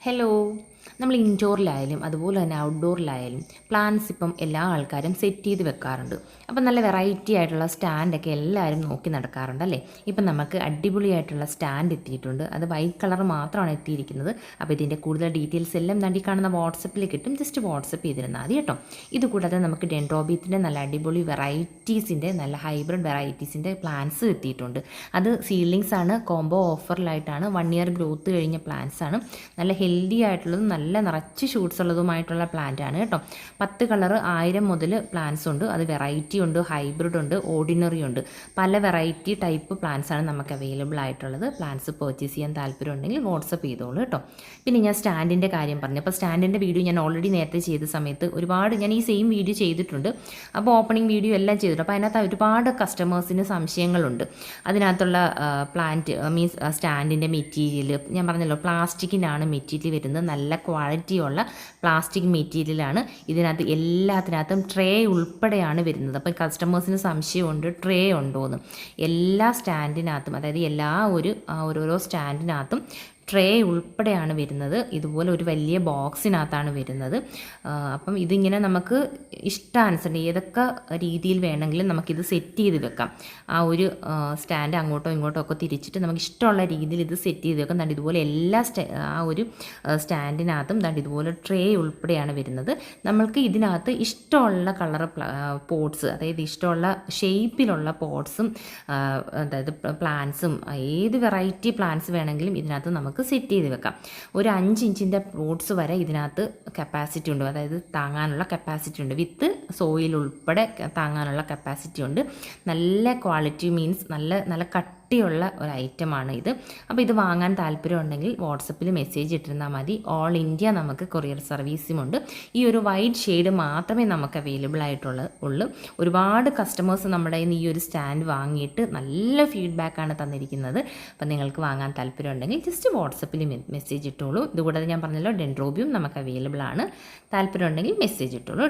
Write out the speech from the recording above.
Hello. നമ്മൾ ഇൻഡോറിലായാലും അതുപോലെ തന്നെ ഔട്ട്ഡോറിലായാലും പ്ലാന്റ്സ് ഇപ്പം എല്ലാ ആൾക്കാരും സെറ്റ് ചെയ്ത് വെക്കാറുണ്ട്. അപ്പം നല്ല വെറൈറ്റി ആയിട്ടുള്ള സ്റ്റാൻഡൊക്കെ എല്ലാവരും നോക്കി നടക്കാറുണ്ട് അല്ലേ. ഇപ്പം നമുക്ക് അടിപൊളിയായിട്ടുള്ള സ്റ്റാൻഡ് എത്തിയിട്ടുണ്ട്. അത് വൈറ്റ് കളർ മാത്രമാണ് എത്തിയിരിക്കുന്നത്. അപ്പോൾ ഇതിൻ്റെ കൂടുതൽ ഡീറ്റെയിൽസ് എല്ലാം തണ്ടി കാണുന്ന വാട്സപ്പിൽ കിട്ടും. ജസ്റ്റ് വാട്സപ്പ് ചെയ്തിരുന്നാൽ മതി കേട്ടോ. ഇതുകൂടാതെ നമുക്ക് ഡെൻഡ്രോബിയത്തിൻ്റെ നല്ല അടിപൊളി വെറൈറ്റീസിൻ്റെ നല്ല ഹൈബ്രിഡ് വെറൈറ്റീസിൻ്റെ പ്ലാന്റ്സ് എത്തിയിട്ടുണ്ട്. അത് സീഡ്ലിങ്സ് ആണ്, കോംബോ ഓഫറിലായിട്ടാണ്. 1 ഇയർ ഗ്രോത്ത് കഴിഞ്ഞ പ്ലാന്റ്സ് ആണ്. നല്ല ഹെൽത്തി ആയിട്ടുള്ളതും നല്ല നിറച്ച് ഷൂട്ട്സ് ഉള്ളതുമായിട്ടുള്ള പ്ലാന്റ് ആണ് കേട്ടോ. 10 കളർ 1000 മുതൽ പ്ലാന്റ്സ് ഉണ്ട്. അത് വെറൈറ്റി ഉണ്ട്, ഹൈബ്രിഡ് ഉണ്ട്, ഓർഡിനറി ഉണ്ട്. പല വെറൈറ്റി ടൈപ്പ് പ്ലാന്റ്സ് ആണ് നമുക്ക് അവൈലബിൾ ആയിട്ടുള്ളത്. പ്ലാന്റ്സ് പർച്ചേസ് ചെയ്യാൻ താല്പര്യം ഉണ്ടെങ്കിൽ വാട്സപ്പ് ചെയ്തോളൂ കേട്ടോ. പിന്നെ ഞാൻ സ്റ്റാൻഡിൻ്റെ കാര്യം പറഞ്ഞു. അപ്പോൾ സ്റ്റാൻഡിൻ്റെ വീഡിയോ ഞാൻ ഓൾറെഡി നേരത്തെ ചെയ്ത സമയത്ത് ഒരുപാട് ഞാൻ ഈ സെയിം വീഡിയോ ചെയ്തിട്ടുണ്ട്. അപ്പോൾ ഓപ്പണിംഗ് വീഡിയോ എല്ലാം ചെയ്തിട്ടുണ്ട്. അപ്പോൾ അതിനകത്ത് ഒരുപാട് കസ്റ്റമേഴ്സിന് സംശയങ്ങളുണ്ട്. അതിനകത്തുള്ള പ്ലാന്റ് മീൻസ് സ്റ്റാൻഡിൻ്റെ മെറ്റീരിയൽ ഞാൻ പറഞ്ഞല്ലോ, പ്ലാസ്റ്റിക്കിനാണ് മെറ്റീരിയൽ വരുന്നത്. നല്ല ക്വാളിറ്റിയുള്ള പ്ലാസ്റ്റിക് മെറ്റീരിയലാണ്. ഇതിനകത്ത് എല്ലാത്തിനകത്തും ട്രേ ഉൾപ്പെടെയാണ് വരുന്നത്. അപ്പോൾ കസ്റ്റമേഴ്സിന് സംശയമുണ്ട് ട്രേ ഉണ്ടോയെന്ന്. എല്ലാ സ്റ്റാൻഡിനകത്തും, അതായത് ഓരോരോ സ്റ്റാൻഡിനകത്തും ട്രേ ഉൾപ്പെടെയാണ് വരുന്നത്. ഇതുപോലെ ഒരു വലിയ ബോക്സിനകത്താണ് വരുന്നത്. അപ്പം ഇതിങ്ങനെ നമുക്ക് ഇഷ്ടാനുസരണം ഏതൊക്കെ രീതിയിൽ വേണമെങ്കിലും നമുക്കിത് സെറ്റ് ചെയ്ത് വെക്കാം. ആ ഒരു സ്റ്റാൻഡ് അങ്ങോട്ടോ ഇങ്ങോട്ടോ ഒക്കെ തിരിച്ചിട്ട് നമുക്ക് ഇഷ്ടമുള്ള രീതിയിൽ ഇത് സെറ്റ് ചെയ്ത് വെക്കാം. ദാണ്ട് ഇതുപോലെ എല്ലാ ആ ഒരു സ്റ്റാൻഡിനകത്തും ദാണ്ട് ഇതുപോലെ ട്രേ ഉൾപ്പെടെയാണ് വരുന്നത്. നമ്മൾക്ക് ഇതിനകത്ത് ഇഷ്ടമുള്ള കളർ പോട്ട്സ്, അതായത് ഇഷ്ടമുള്ള ഷേപ്പിലുള്ള പോട്ട്സും അതായത് പ്ലാന്റ്സും ഏത് വെറൈറ്റി പ്ലാന്റ്സ് വേണമെങ്കിലും ഇതിനകത്ത് നമുക്ക് സെറ്റ് ചെയ്ത് വെക്കാം. ഒരു 5 ഇഞ്ചിൻ്റെ പോട്ട്സ് വരെ ഇതിനകത്ത് കപ്പാസിറ്റി ഉണ്ട്, അതായത് താങ്ങാനുള്ള കപ്പാസിറ്റി ഉണ്ട്. വിത്ത് സോയിൽ ഉൾപ്പെടെ താങ്ങാനുള്ള കപ്പാസിറ്റി ഉണ്ട്. നല്ല ക്വാളിറ്റി മീൻസ് നല്ല കട്ടിയുള്ള ഒരു ഐറ്റമാണ് ഇത്. അപ്പോൾ ഇത് വാങ്ങാൻ താല്പര്യം ഉണ്ടെങ്കിൽ വാട്സപ്പിൽ മെസ്സേജ് ഇട്ടിരുന്നാൽ മതി. ഓൾ ഇന്ത്യ നമുക്ക് കൊറിയർ സർവീസുമുണ്ട്. ഈ ഒരു വൈറ്റ് ഷെയ്ഡ് മാത്രമേ നമുക്ക് അവൈലബിൾ ആയിട്ടുള്ളൂ. ഒരുപാട് കസ്റ്റമേഴ്സ് നമ്മുടെ കയ്യിൽ നിന്ന് ഈ ഒരു സ്റ്റാൻഡ് വാങ്ങിയിട്ട് നല്ല ഫീഡ്ബാക്കാണ് തന്നിരിക്കുന്നത്. അപ്പോൾ നിങ്ങൾക്ക് വാങ്ങാൻ താല്പര്യം ഉണ്ടെങ്കിൽ ജസ്റ്റ് വാട്സപ്പിൽ മെസ്സേജ് ഇട്ടോളൂ. ഇതുകൂടാതെ ഞാൻ പറഞ്ഞല്ലോ, ഡെൻഡ്രോബിയം നമുക്ക് അവൈലബിൾ ആണ്. താല്പര്യം ഉണ്ടെങ്കിൽ മെസ്സേജ് ഇട്ടോളൂ.